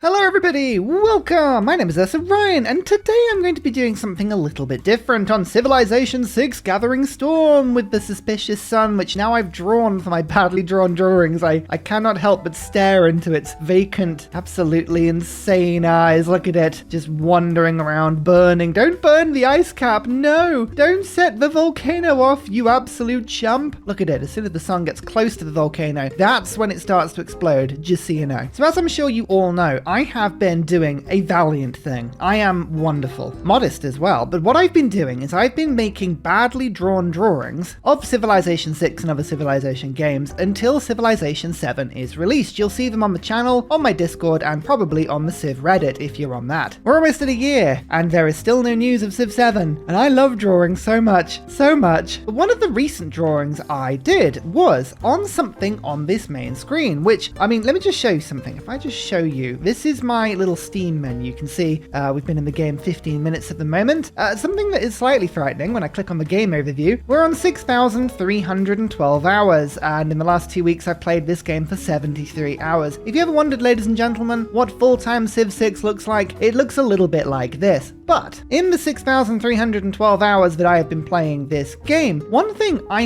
Hello everybody, welcome! My name is Ursa Ryan, and today I'm going to be doing something a little bit different on Civilization 6 Gathering Storm with the suspicious sun, which now I've drawn for my badly drawn drawings. I cannot help but stare into its vacant, absolutely insane eyes. Look at it, just wandering around, burning. Don't burn the ice cap, no! Don't set the volcano off, you absolute chump! Look at it, as soon as the sun gets close to the volcano, that's when it starts to explode, just so you know. So as I'm sure you all know, I have been doing a valiant thing. I am wonderful. Modest as well, but what I've been doing is I've been making badly drawn drawings of Civilization 6 and other Civilization games until Civilization 7 is released. You'll see them on the channel, on my Discord, and probably on the Civ Reddit if you're on that. We're almost at a year, and there is still no news of Civ 7, and I love drawing so much. But one of the recent drawings I did was on something on this main screen, which, I mean, let me just show you something. If I just show you, this is my little Steam menu. You can see we've been in the game 15 minutes at the moment. Something that is slightly frightening when I click on the game overview. We're on 6,312 hours, and in the last 2 weeks I've played this game for 73 hours. If you ever wondered, ladies and gentlemen, what full-time Civ 6 looks like, it looks a little bit like this. But in the 6,312 hours that I have been playing this game, one thing I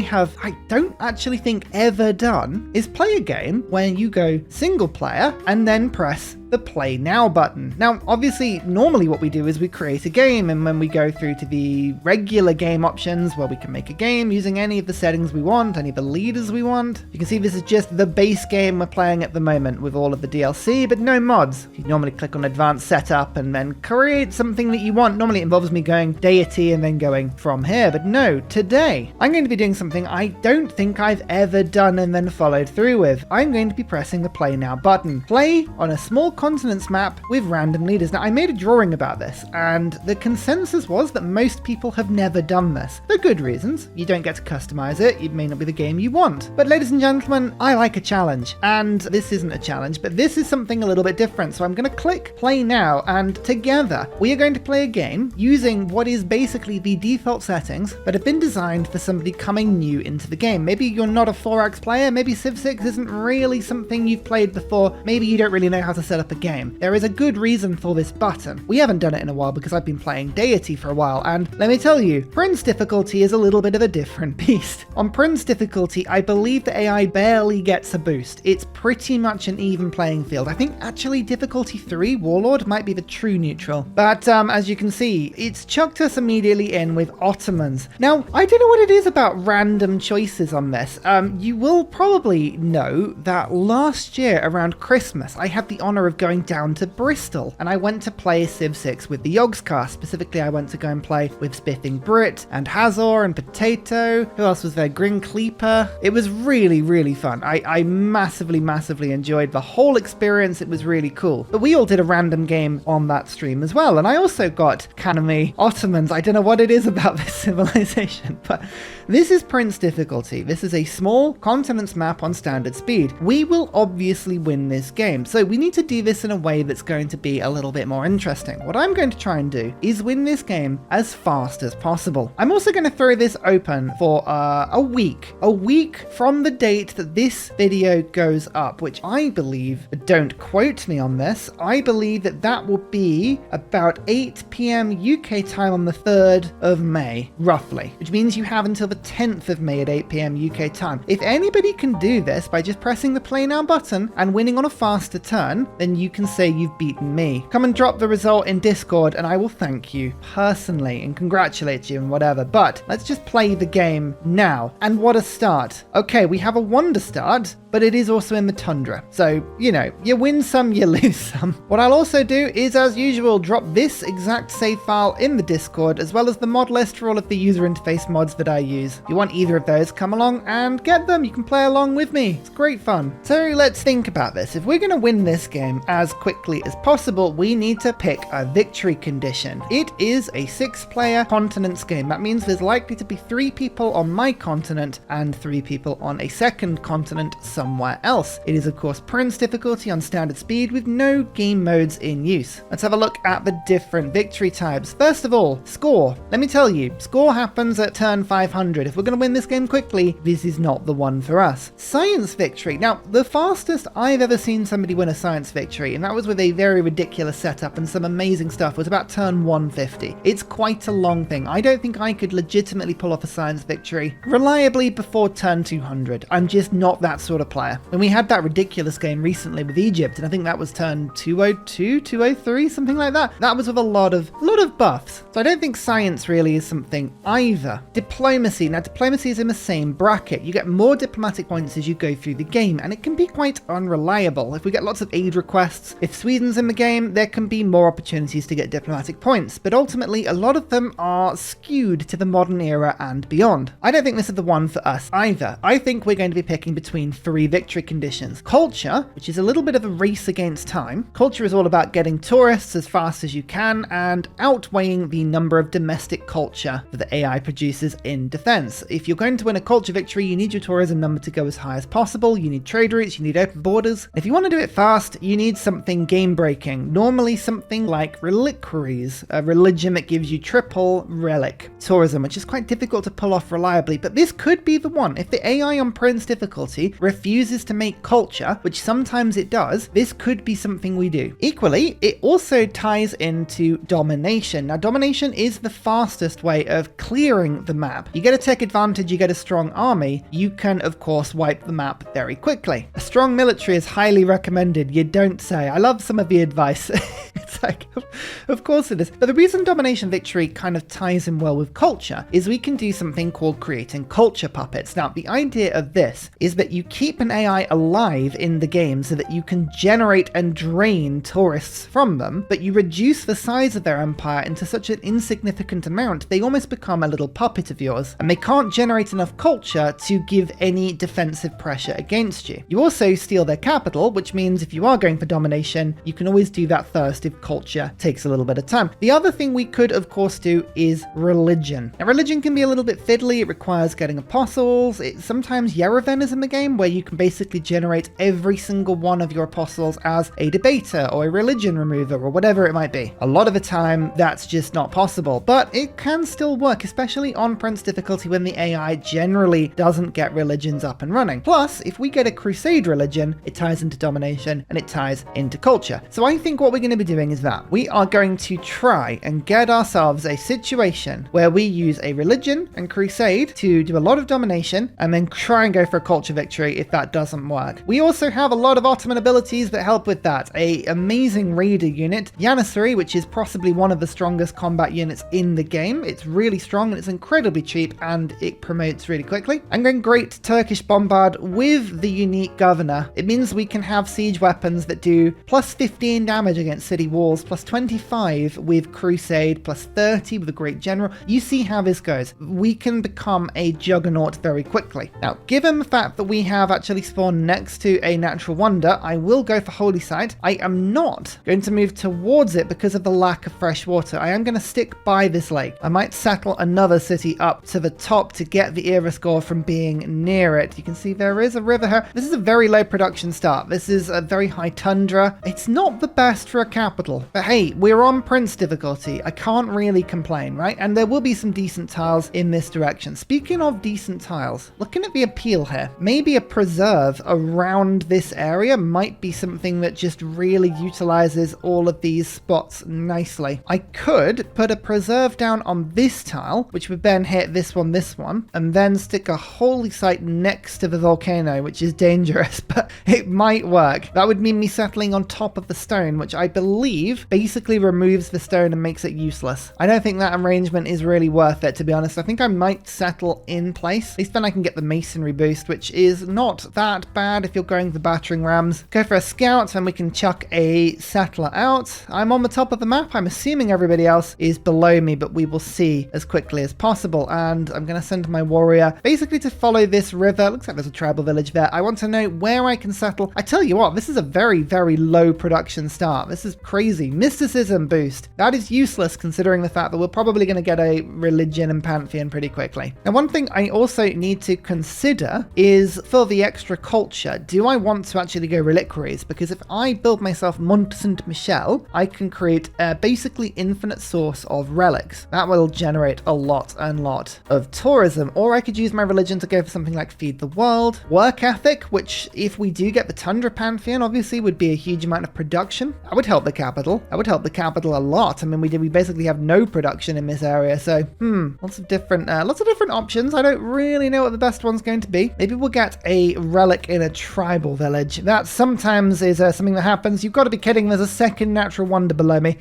don't actually think ever done is play a game where you go single player and then press the play now button. Now, obviously, normally what we do is we create a game, and when we go through to the regular game options where we can make a game using any of the settings we want, any of the leaders we want, you can see this is just the base game we're playing at the moment with all of the DLC, but no mods. You normally click on advanced setup and then create something that you want. Normally it involves me going deity and then going from here, but no, today I'm going to be doing something I don't think I've ever done and then followed through with. I'm going to be pressing the play now button. Play on a small continents map with random leaders. Now, I made a drawing about this, and the consensus was that most people have never done this. For good reasons. You don't get to customize it, it may not be the game you want. But ladies and gentlemen, I like a challenge, and this isn't a challenge, but this is something a little bit different. So I'm going to click play now, and together we are going to play a game using what is basically the default settings that have been designed for somebody coming new into the game. Maybe you're not a 4X player, maybe Civ 6 isn't really something you've played before, maybe you don't really know how to set up a game. There is a good reason for this button. We haven't done it in a while because I've been playing deity for a while, and let me tell you, Prince difficulty is a little bit of a different beast. On Prince difficulty, I believe the AI barely gets a boost. It's pretty much an even playing field. I think actually difficulty 3, Warlord, might be the true neutral. But as you can see, it's chucked us immediately in with Ottomans. Now, I don't know what it is about random choices on this. You will probably know that last year around Christmas, I had the honor of going down to Bristol, and I went to play Civ 6 with the Yogscast. Specifically, I went to go and play with Spiffing Brit and Hazor and Potato. Who else was there? Grin Cleaper. It was really fun. I massively enjoyed the whole experience. It was really cool. But we all did a random game on that stream as well, and I also got Kaname Ottomans. I don't know what it is about this civilization, but this is Prince difficulty. This is a small continents map on standard speed. We will obviously win this game, so we need to do this in a way that's going to be a little bit more interesting. What I'm going to try and do is win this game as fast as possible. I'm also going to throw this open for a week from the date that this video goes up, which I believe, don't quote me on this, I believe that will be about 8 p.m. UK time on the 3rd of May, roughly, which means you have until the 10th of May at 8 p.m. UK time. If anybody can do this by just pressing the play now button and winning on a faster turn, then you can say you've beaten me. Come and drop the result in Discord and I will thank you personally and congratulate you and whatever, but let's just play the game now. And what a start. Okay, we have a wonder start, but it is also in the tundra. So, you know, you win some, you lose some. What I'll also do is, as usual, drop this exact save file in the Discord, as well as the mod list for all of the user interface mods that I use. If you want either of those, come along and get them. You can play along with me. It's great fun. So let's think about this. If we're going to win this game as quickly as possible, we need to pick a victory condition. It is a 6-player continents game. That means there's likely to be 3 people on my continent and 3 people on a second continent somewhere else. It is of course Prince difficulty on standard speed with no game modes in use. Let's have a look at the different victory types. First of all, score. Let me tell you, score happens at turn 500. If we're going to win this game quickly, this is not the one for us. Science victory. Now, the fastest I've ever seen somebody win a science victory victory, and that was with a very ridiculous setup and some amazing stuff. It was about turn 150. It's quite a long thing. I don't think I could legitimately pull off a science victory reliably before turn 200. I'm just not that sort of player. And we had that ridiculous game recently with Egypt, and I think that was turn 202, 203, something like that. That was with a lot of buffs. So I don't think science really is something either. Diplomacy. Now, diplomacy is in the same bracket. You get more diplomatic points as you go through the game, and it can be quite unreliable. If we get lots of aid requests, if Sweden's in the game, there can be more opportunities to get diplomatic points, but ultimately a lot of them are skewed to the modern era and beyond. I don't think this is the one for us either. I think we're going to be picking between 3 victory conditions. Culture, which is a little bit of a race against time. Culture is all about getting tourists as fast as you can and outweighing the number of domestic culture that the AI produces in defense. If you're going to win a culture victory, you need your tourism number to go as high as possible. You need trade routes, you need open borders. If you want to do it fast, you need something game breaking. Normally something like reliquaries, a religion that gives you triple relic tourism, which is quite difficult to pull off reliably, but this could be the one. If the AI on Prince difficulty refuses to make culture, which sometimes it does, this could be something we do. Equally, it also ties into domination. Now, domination is the fastest way of clearing the map. You get a tech advantage, you get a strong army, you can of course wipe the map very quickly. A strong military is highly recommended, you don't say. I love some of the advice. It's like, of course it is. But the reason domination victory kind of ties in well with culture is we can do something called creating culture puppets. Now, the idea of this is that you keep an AI alive in the game so that you can generate and drain tourists from them, but you reduce the size of their empire into such an insignificant amount, they almost become a little puppet of yours, and they can't generate enough culture to give any defensive pressure against you. You also steal their capital, which means if you are going for domination, you can always do that first if culture takes a little bit of time. The other thing we could, of course, do is religion. Now, religion can be a little bit fiddly. It requires getting apostles. Sometimes Yerevan is in the game, where you can basically generate every single one of your apostles as a debater or a religion remover or whatever it might be. A lot of the time, that's just not possible, but it can still work, especially on Prince difficulty when the AI generally doesn't get religions up and running. Plus, if we get a crusade religion, it ties into domination and it ties into culture. So I think what we're going to be doing is that we are going to try and get ourselves a situation where we use a religion and crusade to do a lot of domination and then try and go for a culture victory if that doesn't work. We also have a lot of Ottoman abilities that help with that. A amazing raider unit, Janissary, which is possibly one of the strongest combat units in the game. It's really strong and it's incredibly cheap and it promotes really quickly. And then great Turkish bombard with the unique governor. It means we can have siege weapons that do plus 15 damage against city walls, plus 25 with crusade, plus 30 with a great general. You see how this goes. We can become a juggernaut very quickly. Now, given the fact that we have actually spawned next to a natural wonder, I will go for Holy Site. I am not going to move towards it because of the lack of fresh water. I am going to stick by this lake. I might settle another city up to the top to get the era score from being near it. You can see there is a river here. This is a very low production start. This is a very high tundra. It's not the best for a capital, but hey, we're on Prince difficulty. I can't really complain, right? And there will be some decent tiles in this direction. Speaking of decent tiles, looking at the appeal here, maybe a preserve around this area might be something that just really utilizes all of these spots nicely. I could put a preserve down on this tile, which would then hit this one, and then stick a holy site next to the volcano, which is dangerous, but it might work. That would mean me settling on top of the stone, which I believe basically removes the stone and makes it useless. I don't think that arrangement is really worth it, to be honest. I think I might settle in place. At least then I can get the masonry boost, which is not that bad if you're going the battering rams. Go for a scout and we can chuck a settler out. I'm on the top of the map. I'm assuming everybody else is below me, but we will see as quickly as possible. And I'm going to send my warrior basically to follow this river. Looks like there's a tribal village there. I want to know where I can settle. I tell you what, this is a very, very low production start. This is crazy. Mysticism boost. That is useless considering the fact that we're probably going to get a religion and Pantheon pretty quickly. Now, one thing I also need to consider is for the extra culture, do I want to actually go reliquaries? Because if I build myself Mont Saint Michel, I can create a basically infinite source of relics. That will generate a lot of tourism. Or I could use my religion to go for something like Feed the World. Work ethic, which if we do get the Tundra Pantheon, obviously would be a huge amount of production. That would help the capital. That would help the capital a lot. I mean, we basically have no production in this area, so lots of different options. I don't really know what the best one's going to be. Maybe we'll get a relic in a tribal village. That sometimes is something that happens. You've got to be kidding. There's a second natural wonder below me.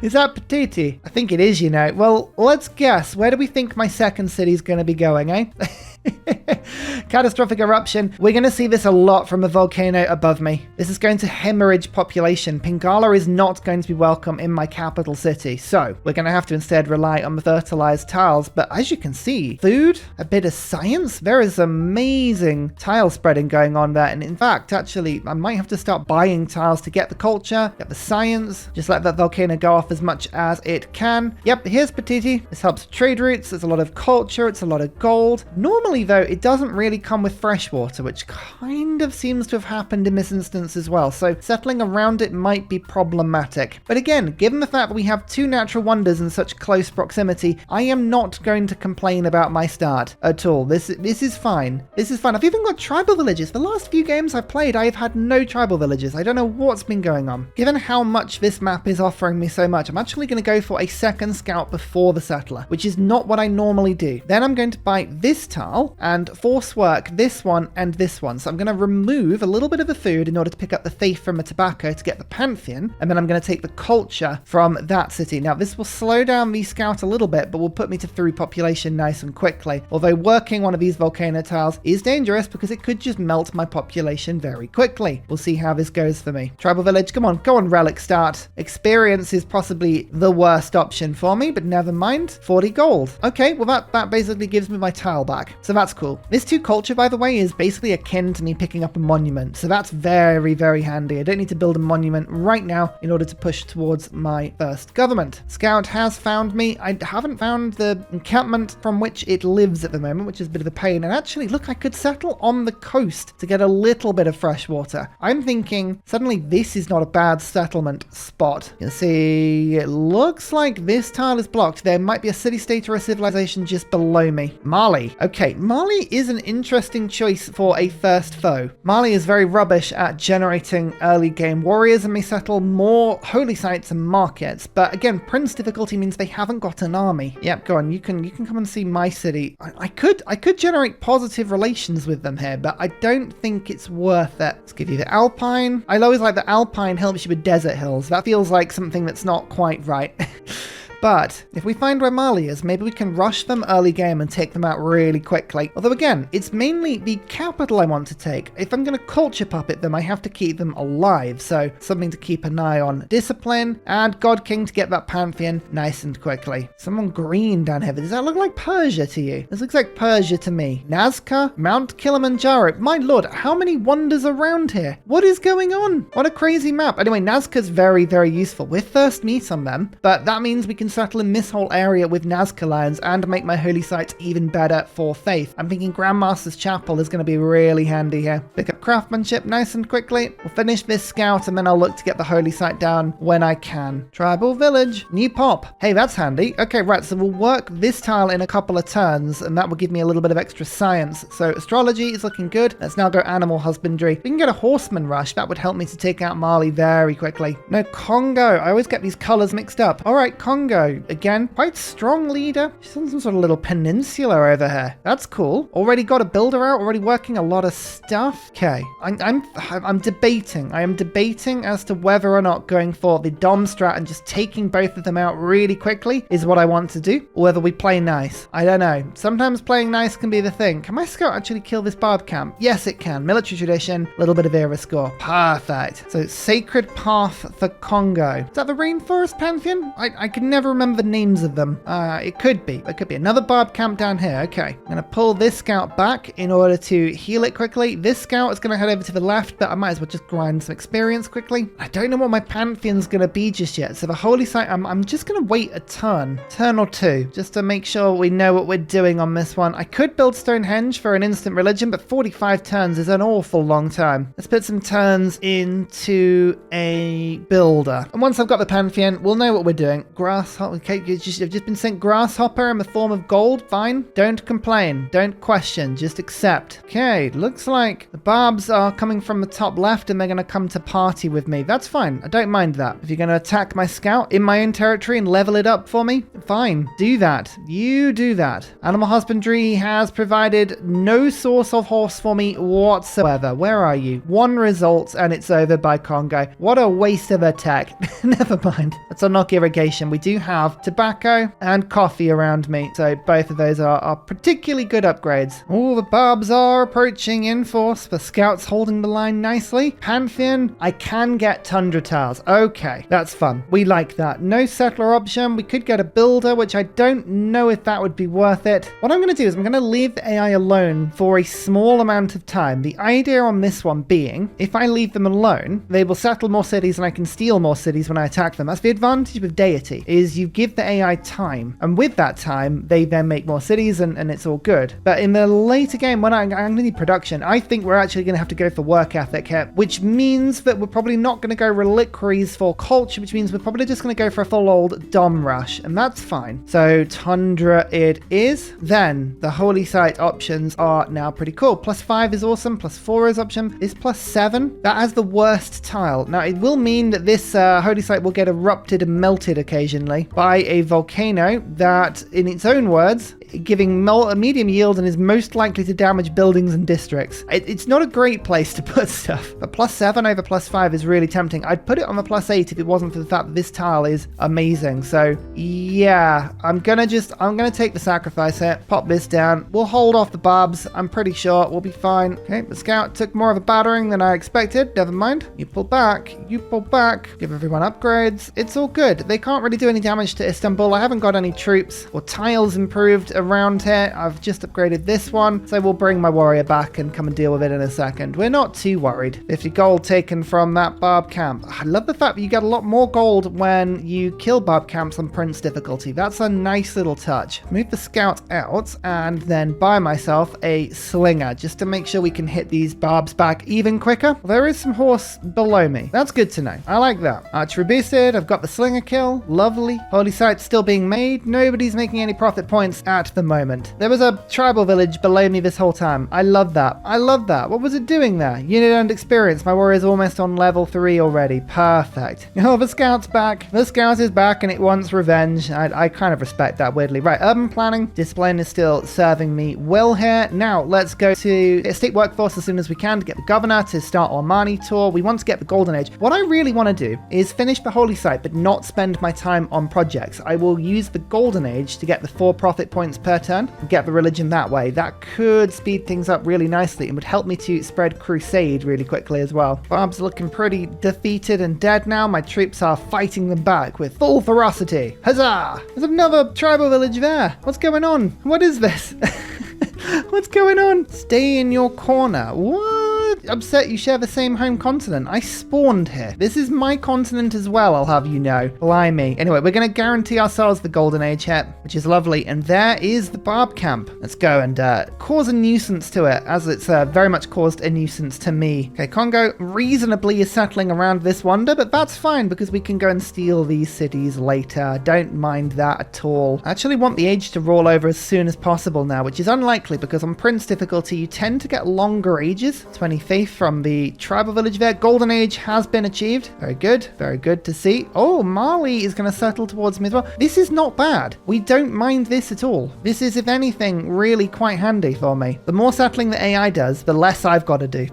Is that Patiti? I think it is, you know. Well, let's guess. Where do we think my second city is going to be going, eh? Catastrophic eruption. We're going to see this a lot from a volcano above me. This is going to hemorrhage population. Pingala is not going to be welcome in my capital city. So we're going to have to instead rely on the fertilized tiles. But as you can see, food, a bit of science. There is amazing tile spreading going on there. And in fact, actually, I might have to start buying tiles to get the culture, get the science, just let that volcano go off as much as it can. Yep, here's Patiti. This helps trade routes. There's a lot of culture. It's a lot of gold. Normally, though, it doesn't really come with fresh water, which kind of seems to have happened in this instance as well. So settling around it might be problematic. But again, given the fact that we have two natural wonders in such close proximity, I am not going to complain about my start at all. This is fine. This is fine. I've even got tribal villages. The last few games I've played, I've had no tribal villages. I don't know what's been going on. Given how much this map is offering me so much, I'm actually going to go for a second scout before the settler, which is not what I normally do. Then I'm going to buy this tile and force work this one and this one. So I'm going to remove a little bit of the food in order to pick up the faith from the tobacco to get the Pantheon, and then I'm going to take the culture from that city. Now this will slow down the scout a little bit, but will put me to 3 population nice and quickly. Although working one of these volcano tiles is dangerous because it could just melt my population very quickly. We'll see how this goes for me. Tribal village, come on, go on, relic start. Experience is possibly the worst option for me, but never mind. 40 gold. Okay, well that basically gives me my tile back. So that's cool. This 2 culture, by the way, is basically akin to me picking up a monument. So that's very, very handy. I don't need to build a monument right now in order to push towards my first government. Scout has found me. I haven't found the encampment from which it lives at the moment, which is a bit of a pain. And actually, look, I could settle on the coast to get a little bit of fresh water. I'm thinking suddenly this is not a bad settlement spot. You can see it looks like this tile is blocked. There might be a city-state or a civilization just below me. Mali. Okay, Mali is an interesting choice for a first foe. Mali is very rubbish at generating early game warriors and may settle more holy sites and markets. But again, Prince difficulty means they haven't got an army. Yep, go on. You can come and see my city. I could generate positive relations with them here, but I don't think it's worth it. Let's give you the Alpine. I always like that Alpine helps you with desert hills. That feels like something that's not quite right. But if we find where Mali is, maybe we can rush them early game and take them out really quickly. Although again, it's mainly the capital I want to take. If I'm going to culture puppet them, I have to keep them alive. So something to keep an eye on. Discipline and God King to get that Pantheon nice and quickly. Someone green down here. Does that look like Persia to you? This looks like Persia to me. Nazca, Mount Kilimanjaro. My lord, how many wonders around here? What is going on? What a crazy map. Anyway, Nazca's very, very useful. We're first meet on them, but that means we can settle in this whole area with Nazca lands and make my holy sites even better for faith. I'm thinking Grandmaster's Chapel is going to be really handy here. Pick up craftsmanship nice and quickly. We'll finish this scout and then I'll look to get the holy site down when I can. Tribal village, new pop. Hey, that's handy. Okay, right, so we'll work this tile in a couple of turns and that will give me a little bit of extra science. So astrology is looking good. Let's now go animal husbandry. We can get a horseman rush. That would help me to take out Mali very quickly. No, Congo. I always get these colors mixed up. All right, Congo. Again, quite strong leader. She's on some sort of little peninsula over here. That's cool. Already got a builder out, already working a lot of stuff. Okay, I'm debating. I am debating as to whether or not going for the Dom strat and just taking both of them out really quickly is what I want to do, or whether we play nice. I don't know. Sometimes playing nice can be the thing. Can my scout actually kill this barb camp? Yes, it can. Military tradition, a little bit of era score. Perfect. So Sacred Path for Congo. Is that the Rainforest Pantheon? I can never remember the names of them. It could be. It could be another barb camp down here. Okay. I'm going to pull this scout back in order to heal it quickly. This scout is going to head over to the left, but I might as well just grind some experience quickly. I don't know what my Pantheon's going to be just yet. So the holy site, I'm just going to wait a turn or two, just to make sure we know what we're doing on this one. I could build Stonehenge for an instant religion, but 45 turns is an awful long time. Let's put some turns into a builder. And once I've got the Pantheon, we'll know what we're doing. Grass grasshopper. Okay, you've just been sent grasshopper in the form of gold. Fine. Don't complain. Don't question. Just accept. Okay, looks like the barbs are coming from the top left and they're going to come to party with me. That's fine. I don't mind that. If you're going to attack my scout in my own territory and level it up for me, fine. Do that. You do that. Animal husbandry has provided no source of horse for me whatsoever. Where are you? One result and it's over by Congo. What a waste of a tech. Never mind. Let's unlock irrigation. We do have tobacco and coffee around me. So both of those are particularly good upgrades. All the barbs are approaching in force. The scouts holding the line nicely. Pantheon, I can get tundra tiles. Okay, that's fun. We like that. No settler option. We could get a builder, which I don't know if that would be worth it. What I'm going to do is I'm going to leave the AI alone for a small amount of time. The idea on this one being, if I leave them alone, they will settle more cities and I can steal more cities when I attack them. That's the advantage with deity, is you give the AI time, and with that time, they then make more cities and it's all good. But in the later game, when I'm going to need production, I think we're actually going to have to go for work ethic here, which means that we're probably not going to go reliquaries for culture, which means we're probably just going to go for a full old dom rush, and that's fine. So tundra it is. Then the holy site options are now pretty cool. +5 is awesome, +4 is option, is +7. That has the worst tile. Now it will mean that this holy site will get erupted and melted occasionally by a volcano that, in its own words, giving a medium yield and is most likely to damage buildings and districts. It's not a great place to put stuff, but +7 over +5 is really tempting. I'd put it on the +8 if it wasn't for the fact that this tile is amazing. So yeah, I'm gonna take the sacrifice here, pop this down. We'll hold off the barbs. I'm pretty sure we'll be fine. Okay, the scout took more of a battering than I expected. Never mind. You pull back. You pull back. Give everyone upgrades. It's all good. They can't really do any damage to Istanbul. I haven't got any troops or tiles improved around here. I've just upgraded this one, so we'll bring my warrior back and come and deal with it in a second. We're not too worried. 50 gold taken from that barb camp. I love the fact that you get a lot more gold when you kill barb camps on Prince difficulty. That's a nice little touch. Move the scout out and then buy myself a slinger just to make sure we can hit these barbs back even quicker. There is some horse below me. That's good to know. I like that. Archery boosted. I've got the slinger kill. Lovely. Holy site still being made. Nobody's making any profit points at the moment. There was a tribal village below me this whole time. I love that. I love that. What was it doing there? Unit and experience. My warrior's almost on level 3 already. Perfect. Oh, the scout's back. The scout is back and it wants revenge. I kind of respect that weirdly. Right, urban planning. Discipline is still serving me well here. Now, let's go to estate workforce as soon as we can to get the governor to start our Mani tour. We want to get the golden age. What I really want to do is finish the holy site, but not spend my time on projects. I will use the golden age to get the 4 profit points per turn and get the religion that way. That could speed things up really nicely and would help me to spread crusade really quickly as well. Barb's looking pretty defeated and dead now. My troops are fighting them back with full ferocity. Huzzah! There's another tribal village there. What's going on? What is this? What's going on? Stay in your corner. What? Upset you share the same home continent. I spawned here. This is my continent as well, I'll have you know. Blimey. Anyway, we're going to guarantee ourselves the golden age here, which is lovely. And there is the barb camp. Let's go and cause a nuisance to it, as it's very much caused a nuisance to me. Okay, Congo reasonably is settling around this wonder, but that's fine because we can go and steal these cities later. Don't mind that at all. I actually want the age to roll over as soon as possible now, which is unlikely because on Prince difficulty, you tend to get longer ages. 25th from the tribal village there. Golden age has been achieved. Very good. Very good to see. Oh, Mali is going to settle towards me as well. This is not bad. We don't mind this at all. This is, if anything, really quite handy for me. The more settling the AI does, the less I've got to do.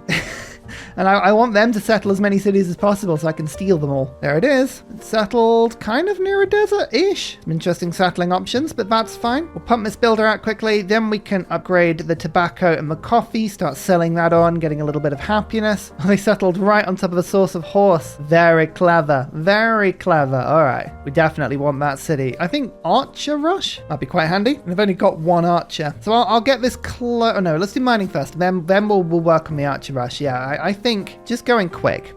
And I want them to settle as many cities as possible so I can steal them all. There it is. It's settled kind of near a desert-ish. Some interesting settling options, but that's fine. We'll pump this builder out quickly. Then we can upgrade the tobacco and the coffee, start selling that on, getting a little bit of happiness. They settled right on top of a source of horse. Very clever. Very clever. All right. We definitely want that city. I think Archer Rush might be quite handy. And I've only got 1 archer. So I'll get this oh no, let's do mining first. Then we'll work on the Archer Rush. Yeah, I think think just going quick,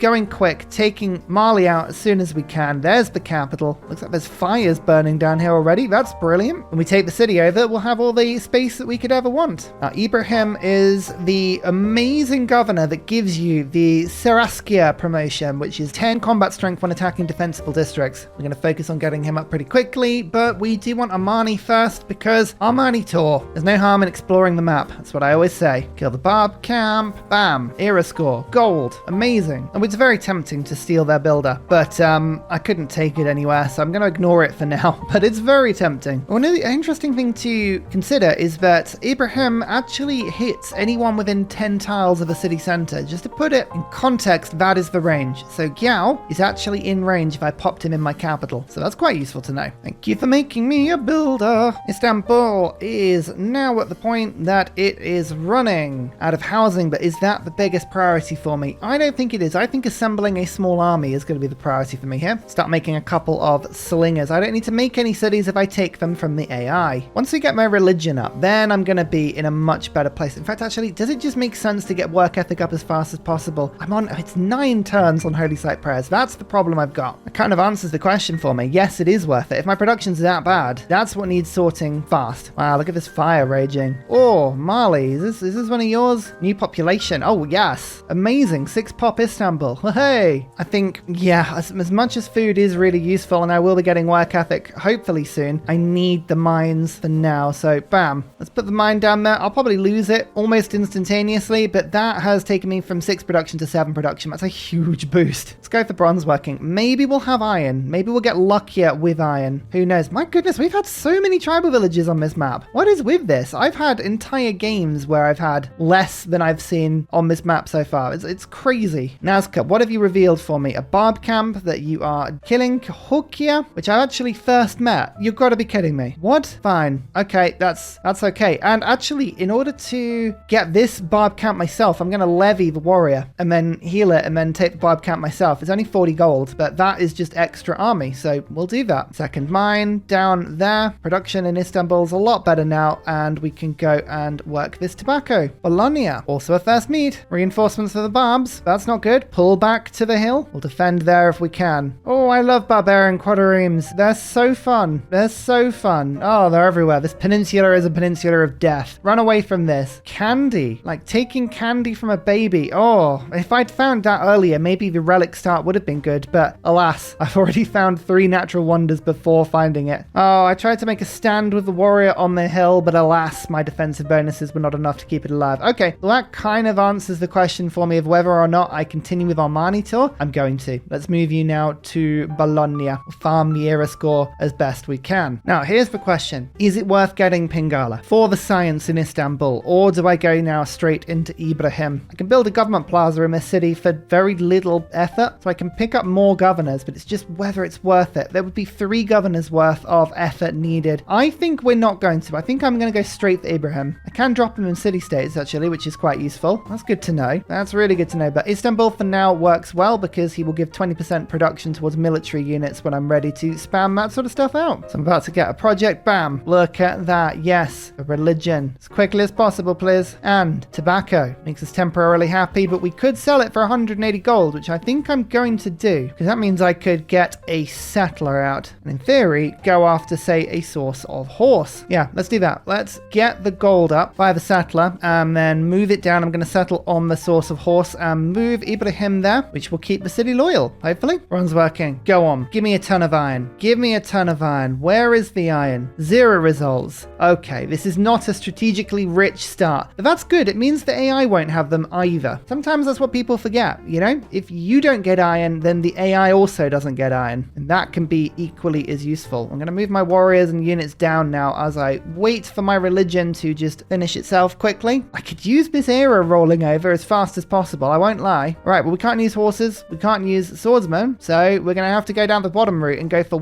taking Mali out as soon as we can. There's the capital. Looks like there's fires burning down here already. That's brilliant. When we take the city over, we'll have all the space that we could ever want. Now, Ibrahim is the amazing governor that gives you the Saraskia promotion, which is 10 combat strength when attacking defensible districts. We're going to focus on getting him up pretty quickly, but we do want Armani first because Armani tour. There's no harm in exploring the map. That's what I always say. Kill the Barb camp, bam, era score, gold, amazing. And it's very tempting to steal their builder, but I couldn't take it anywhere, so I'm going to ignore it for now, but it's very tempting. One of the interesting thing to consider is that Ibrahim actually hits anyone within 10 tiles of a city center. Just to put it in context, that is the range. So Giao is actually in range if I popped him in my capital. So that's quite useful to know. Thank you for making me a builder. Istanbul is now at the point that it is running out of housing, but is that the biggest priority for me? I don't think it is. I think assembling a small army is going to be the priority for me here. Start making a couple of slingers. I don't need to make any cities if I take them from the AI. Once we get my religion up, then I'm going to be in a much better place. In fact, actually, does it just make sense to get work ethic up as fast as possible? It's 9 turns on Holy Site prayers. That's the problem I've got. That kind of answers the question for me. Yes, it is worth it. If my production's that bad, that's what needs sorting fast. Wow, look at this fire raging. Oh, Mali, is this one of yours? New population. Oh, yes. Amazing. 6 pop Istanbul. Hey, I think, yeah, as much as food is really useful and I will be getting work ethic hopefully soon, I need the mines for now. So bam, let's put the mine down there. I'll probably lose it almost instantaneously, but that has taken me from 6 production to 7 production. That's a huge boost. Let's go for bronze working. Maybe we'll have iron. Maybe we'll get luckier with iron. Who knows? My goodness, we've had so many tribal villages on this map. What is with this? I've had entire games where I've had less than I've seen on this map so far. It's crazy. Nazca, what have you revealed for me? A barb camp that you are killing. Cahokia, which I actually first met. You've got to be kidding me. What? Fine. Okay, that's okay. And actually, in order to get this barb camp myself, I'm going to levy the warrior and then heal it and then take the barb camp myself. It's only 40 gold, but that is just extra army, so we'll do that. Second mine down there. Production in Istanbul's a lot better now, and we can go and work this tobacco. Bologna, also a first meet. Reinforcements for the barbs. That's not good. Pull back to the hill. We'll defend there if we can. Oh, I love barbarian quadriremes. They're so fun. They're so fun. Oh, they're everywhere. This peninsula is a peninsula of death. Run away from this. Candy. Like taking candy from a baby. Oh, if I'd found that earlier, maybe the relic start would have been good, but alas, I've already found 3 natural wonders before finding it. Oh, I tried to make a stand with the warrior on the hill, but alas, my defensive bonuses were not enough to keep it alive. Okay, well, that kind of answers the question for me of whether or not I continue with Armani tour. I'm going to. Let's move you now to Bologna. We'll farm the era score as best we can. Now, here's the question. Is it worth getting Pingala for the science in Istanbul, or do I go now straight into Ibrahim? I can build a government plaza in this city for very little effort, so I can pick up more governors, but it's just whether it's worth it. There would be 3 governors worth of effort needed. I think we're not going to. I think I'm going to go straight to Ibrahim. I can drop him in city-states, actually, which is quite useful. That's good to know. That's really good to know. But Istanbul for now works well because he will give 20% production towards military units when I'm ready to spam that sort of stuff out. So I'm about to get a project. Bam. Look at that. Yes. A religion. As quickly as possible, please. And tobacco. Makes us temporarily happy, but we could sell it for 180 gold, which I think I'm going to do, because that means I could get a settler out and in theory go after, say, a source of horse. Yeah, let's do that. Let's get the gold up via the settler and then move it down. I'm going to settle on the source of horse and move Ibrahim there, which will keep the city loyal, hopefully. Bronze working. Go on. Give me a ton of iron. Give me a ton of iron. Where is the iron? 0 results. Okay, this is not a strategically rich start, but that's good. It means the AI won't have them either. Sometimes that's what people forget, you know? If you don't get iron, then the AI also doesn't get iron, and that can be equally as useful. I'm going to move my warriors and units down now as I wait for my religion to just finish itself quickly. I could use this era rolling over as fast as possible, I won't lie. Right, well, we can't use horses, we can't use swordsmen, so we're going to have to go down the bottom route and go for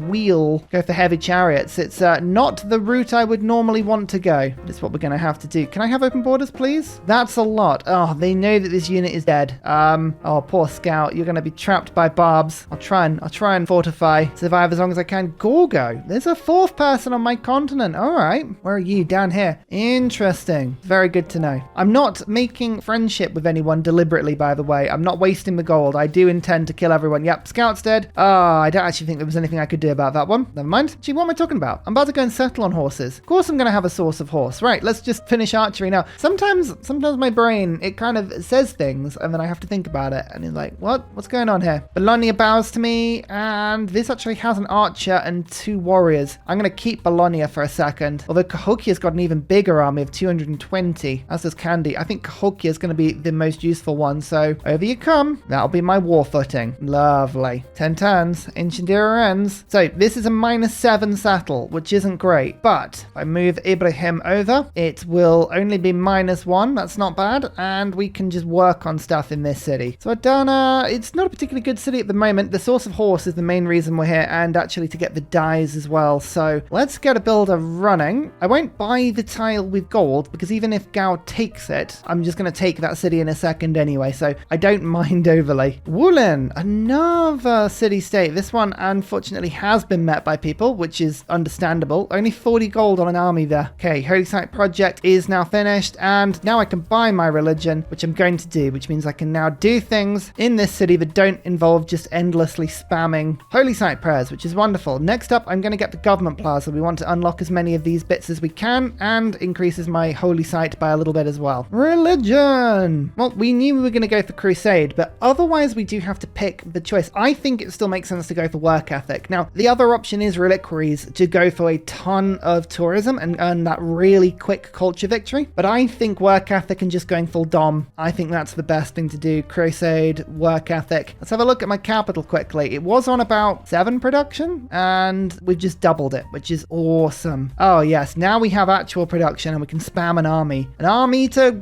heavy chariots. It's not the route I would normally want to go, but it's what we're going to have to do. Can I have open borders, please? That's a lot. Oh, they know that this unit is dead. Oh, poor scout, you're going to be trapped by barbs. I'll try and fortify, survive as long as I can. Gorgo, there's a 4th person on my continent. All right, where are you? Down here. Interesting. Very good to know. I'm not making friendship with anyone deliberately deliberately, by the way. I'm not wasting the gold. I do intend to kill everyone. Yep, Scout's dead. Oh, I don't actually think there was anything I could do about that one. Never mind. Gee, what am I talking about? I'm about to go and settle on horses. Of course I'm going to have a source of horse. Right, let's just finish archery now. Sometimes my brain, it kind of says things and then I have to think about it. And it's like, what? What's going on here? Bologna bows to me, and this actually has an archer and 2 warriors. I'm going to keep Bologna for a second. Although Cahokia's got an even bigger army of 220, as does Candy. I think Cahokia is going to be the most useful one. So over you come. That'll be my war footing. Lovely. 10 turns. Ancient era ends. So this is a -7 settle, which isn't great. But if I move Ibrahim over, it will only be -1. That's not bad. And we can just work on stuff in this city. So Adana, it's not a particularly good city at the moment. The source of horse is the main reason we're here, and actually to get the dyes as well. So let's get a builder running. I won't buy the tile with gold because even if Gao takes it, I'm just going to take that city in a second anyway. So I don't mind overly. Woolen, another city-state. This one unfortunately has been met by people, which is understandable. Only 40 gold on an army there. Okay, Holy Site project is now finished, and now I can buy my religion, which I'm going to do, which means I can now do things in this city that don't involve just endlessly spamming Holy Site prayers, which is wonderful. Next up, I'm going to get the government plaza. We want to unlock as many of these bits as we can, and increases my Holy Site by a little bit as well. Religion! Well, we knew we were going to go for Crusade, but otherwise we do have to pick the choice. I think it still makes sense to go for work ethic. Now, the other option is reliquaries, to go for a ton of tourism and earn that really quick culture victory. But I think work ethic and just going full dom, I think that's the best thing to do. Crusade, work ethic. Let's have a look at my capital quickly. It was on about 7 production, and we've just doubled it, which is awesome. Oh yes, now we have actual production and we can spam an army. An army to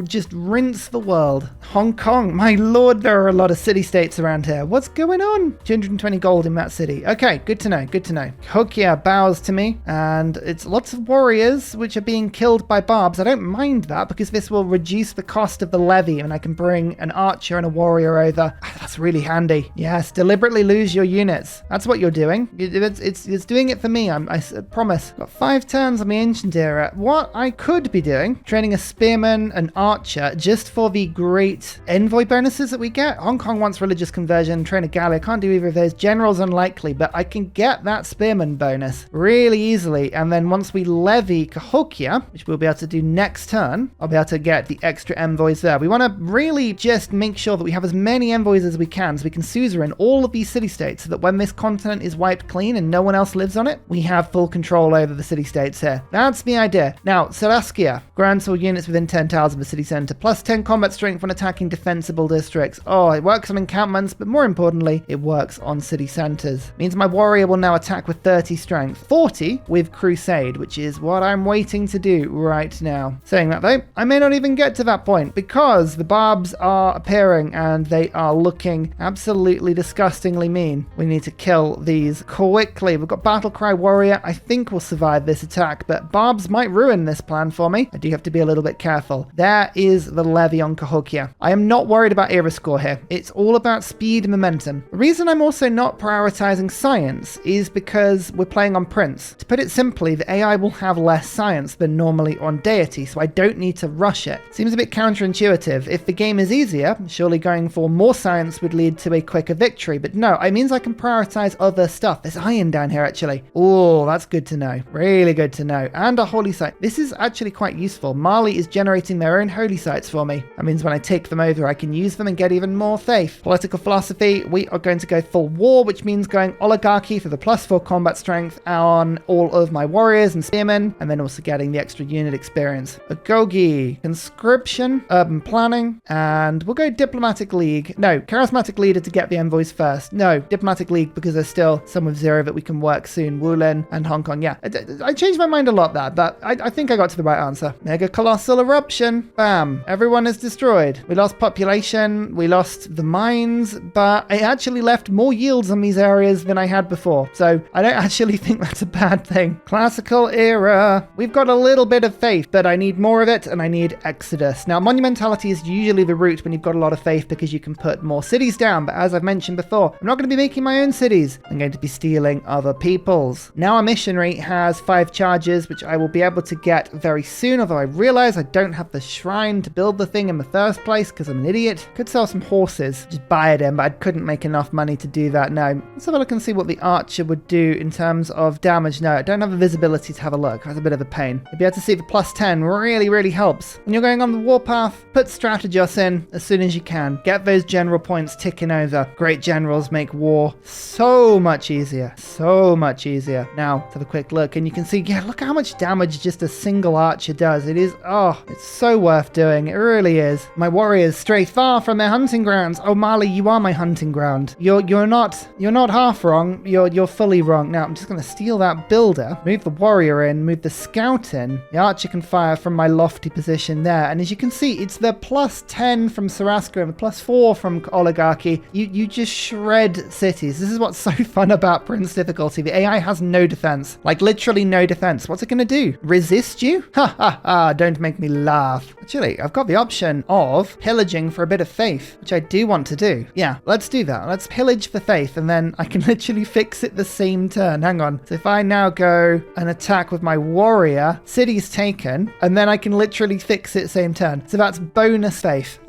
just rinse the world. Hong Kong, my lord, there are a lot of city-states around here. What's going on? 220 gold in that city. Okay, good to know, good to know. Hokia bows to me, and it's lots of warriors which are being killed by barbs. I don't mind that because this will reduce the cost of the levy, and I can bring an archer and a warrior over. That's really handy. Yes, deliberately lose your units. That's what you're doing. It's doing it for me, I promise. Got 5 turns on the ancient era. What I could be doing, training a spearman, an archer, just for the great envoy bonuses that we get. Hong Kong wants religious conversion, train a galley. I can't do either of those. General's unlikely, but I can get that spearman bonus really easily. And then once we levy Cahokia, which we'll be able to do next turn, I'll be able to get the extra envoys there. We want to really just make sure that we have as many envoys as we can, so we can suzerain all of these city-states, so that when this continent is wiped clean and no one else lives on it, we have full control over the city-states here. That's the idea. Now, Saraskia grants all units within 10 tiles of the city center, plus 10 combat strength when attacking defensible districts. Oh, it works on encampments, but more importantly, it works on city centers. Means my warrior will now attack with 30 strength, 40 with Crusade, which is what I'm waiting to do right now. Saying that though, I may not even get to that point because the barbs are appearing and they are looking absolutely disgustingly mean. We need to kill these quickly. We've got Battlecry Warrior. I think we'll survive this attack, but barbs might ruin this plan for me. I do have to be a little bit careful. There is the levy on Cahokia. I am not worried about era score here. It's all about speed and momentum. The reason I'm also not prioritizing science is because we're playing on Prince. To put it simply, the AI will have less science than normally on Deity, so I don't need to rush it. Seems a bit counterintuitive. If the game is easier, surely going for more science would lead to a quicker victory, but no, it means I can prioritize other stuff. There's iron down here actually. Oh, that's good to know. Really good to know. And a holy site. This is actually quite useful. Mali is generating their own holy sites for me. That means when I take them over, I can use them and get even more faith. Political philosophy, we are going to go full war, which means going oligarchy for the +4 combat strength on all of my warriors and spearmen, and then also getting the extra unit experience. Agogi, conscription, urban planning, and we'll go diplomatic league. No, charismatic leader to get the envoys first. No, diplomatic league because there's still some of 0 that we can work soon. Wulin and Hong Kong. Yeah, I changed my mind a lot there, but I think I got to the right answer. Mega colossal eruption. Bam. Everyone is destroyed. We lost population. We lost the mines, but I actually left more yields on these areas than I had before. So I don't actually think that's a bad thing. Classical era. We've got a little bit of faith, but I need more of it and I need Exodus. Now, monumentality is usually the route when you've got a lot of faith because you can put more cities down. But as I've mentioned before, I'm not going to be making my own cities. I'm going to be stealing other people's. Now, a missionary has 5 charges, which I will be able to get very soon, although I realize I don't have the shrine to build the thing in the first place. twice because I'm an idiot. Could sell some horses, just buy it in, but I couldn't make enough money to do that. No. Let's have a look and see what the archer would do in terms of damage. No, I don't have the visibility to have a look. That's a bit of a pain. You'll be able to see the plus 10 really helps. When you're going on the warpath, put strategos in as soon as you can. Get those general points ticking over. Great generals make war so much easier. So much easier. Now, let's have a quick look and you can see, yeah, look how much damage just a single archer does. It is, oh, it's so worth doing. It really is. My warriors stray far from their hunting grounds. Oh, Marley, you are my hunting ground. You're not half wrong. You're fully wrong. Now, I'm just going to steal that builder, move the warrior in, move the scout in. The archer can fire from my lofty position there. And as you can see, it's the plus 10 from Saraska and the plus 4 from Oligarchy. You just shred cities. This is what's so fun about Prince difficulty. The AI has no defense, like literally no defense. What's it going to do? Resist you? Ha ha ha, don't make me laugh. Actually, I've got the option of pillaging for a bit of faith, which I do want to do. Yeah, let's do that. Let's pillage for faith and then I can literally fix it the same turn. Hang on. So if I now go and attack with my warrior, city's taken, and then I can literally fix it same turn. So that's bonus faith.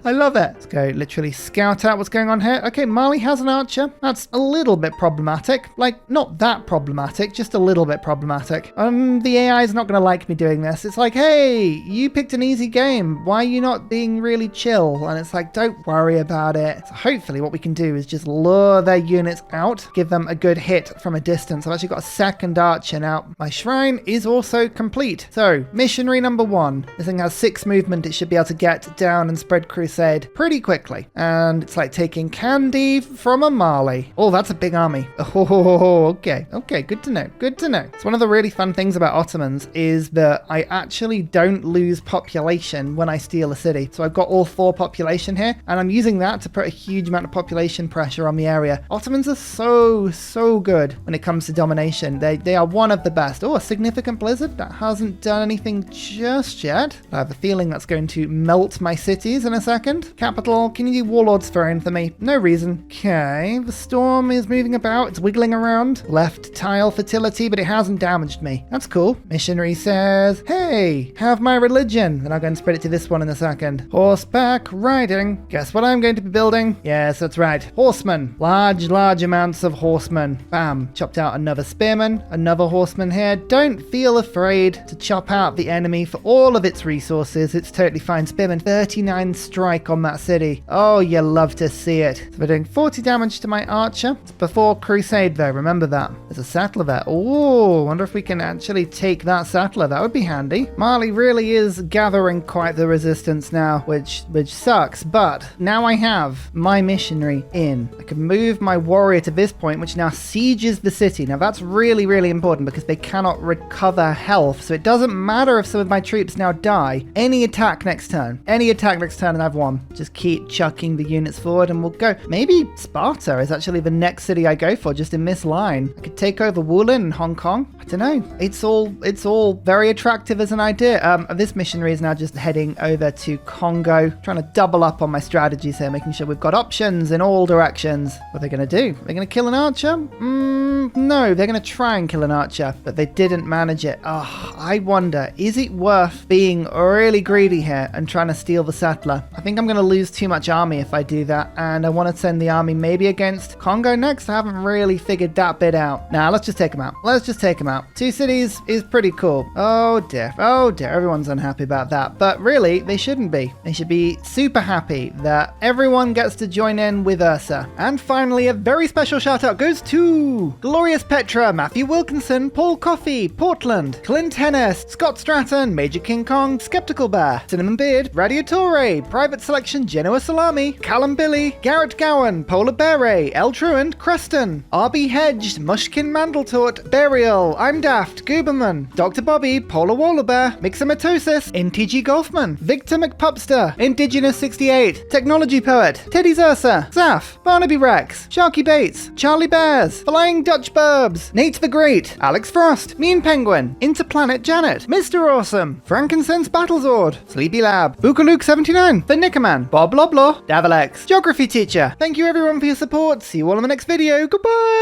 I love it. Let's go literally scout out what's going on here. Okay, Mali has an archer. That's a little bit problematic. Like, not that problematic, just a little bit problematic. The AI is not going to like me doing this. It's like, hey, you picked an easy game. Why are you not being really chill? And it's like, don't worry about it. So hopefully what we can do is just lure their units out, give them a good hit from a distance. I've actually got a second archer now. My shrine is also complete. So, missionary number 1. This thing has 6 movement. It should be able to get down and spread crusade pretty quickly. And it's like taking candy from a Mali. Oh, that's a big army. Oh, okay. Okay, good to know. Good to know. So one of the really fun things about Ottomans is that I actually don't lose population when I steal a city. So I've got all 4 population here, and I'm using that to put a huge amount of population pressure on the area. Ottomans are so good when it comes to domination. They are one of the best. Oh, a significant blizzard. That hasn't done anything just yet. I have a feeling that's going to melt my cities in a second. Capital, can you do Warlord's Throne for me? No reason. Okay, the storm is moving about. It's wiggling around. Left tile fertility, but it hasn't damaged me. That's cool. Missionary says, hey, have my religion. Then I'll go and spread it to this one in a second. Horseback riding. Guess what I'm going to be building? Yes, that's right. Horsemen. Large amounts of horsemen. Bam. Chopped out another spearman. Another horseman here. Don't feel afraid to chop out the enemy for all of its resources. It's totally fine. Spearman 39 strike on that city. Oh, you love to see it. So we're doing 40 damage to my archer. It's before crusade though, remember that. There's a sattler there. Oh, wonder if we can actually take that sattler. That would be handy. Mali really is gathering quite the resistance now, which sucks, but now I have my missionary in. I can move my warrior to this point, which now sieges the city. Now that's really important because they cannot recover health, so it doesn't matter if some of my troops now die. Any attack next turn. Any attack next turn and I've won. Just keep chucking the units forward and we'll go. Maybe Sparta is actually the next city I go for, just in this line. I could take over Woolen and Hong Kong. I don't know. It's all very attractive as an idea. This missionary is now just heading over to Congo, trying to double up on my strategies here, making sure we've got options in all directions. What are they going to do? They're going to kill an archer? No, they're going to try and kill an archer, but they didn't manage it. Oh, I wonder, is it worth being really greedy here and trying to steal the settler? I think I'm going to lose too much army if I do that, and I want to send the army maybe against Congo next. I haven't really figured that bit out. Now, let's just take them out. Let's just take them out. 2 cities is pretty cool. Oh dear, everyone's unhappy about that, but really, they shouldn't be. They should be super happy that everyone gets to join in with Ursa. And finally, a very special shout out goes to Glorious Petra, Matthew Wilkinson, Paul Coffey, Portland, Clint Hennis, Scott Stratton, Major King Kong, Skeptical Bear, Cinnamon Beard, Radiatore, Private Selection, Genoa Salami, Callum Billy, Garrett Gowan, Polar Beret, El Truant, Creston, RB Hedged, Mushkin Mandletort, Burial, I'm Daft, Gooberman, Dr. Bobby, Polar Wallabear, Mixomatosis, NTG Golfman, Victor McPupster, Indigenous 68, Technology Poet, Teddy's Ursa, Zaf, Barnaby Rex, Sharky Bates, Charlie Bears, Flying Dutch Burbs, Nate the Great, Alex Frost, Mean Penguin, Interplanet Janet, Mr. Awesome, Frankincense Battlezord, Sleepy Lab, Bookaluk 79, The Nickerman, Bob Loblaw, Davilex, Geography Teacher. Thank you everyone for your support. See you all in the next video. Goodbye!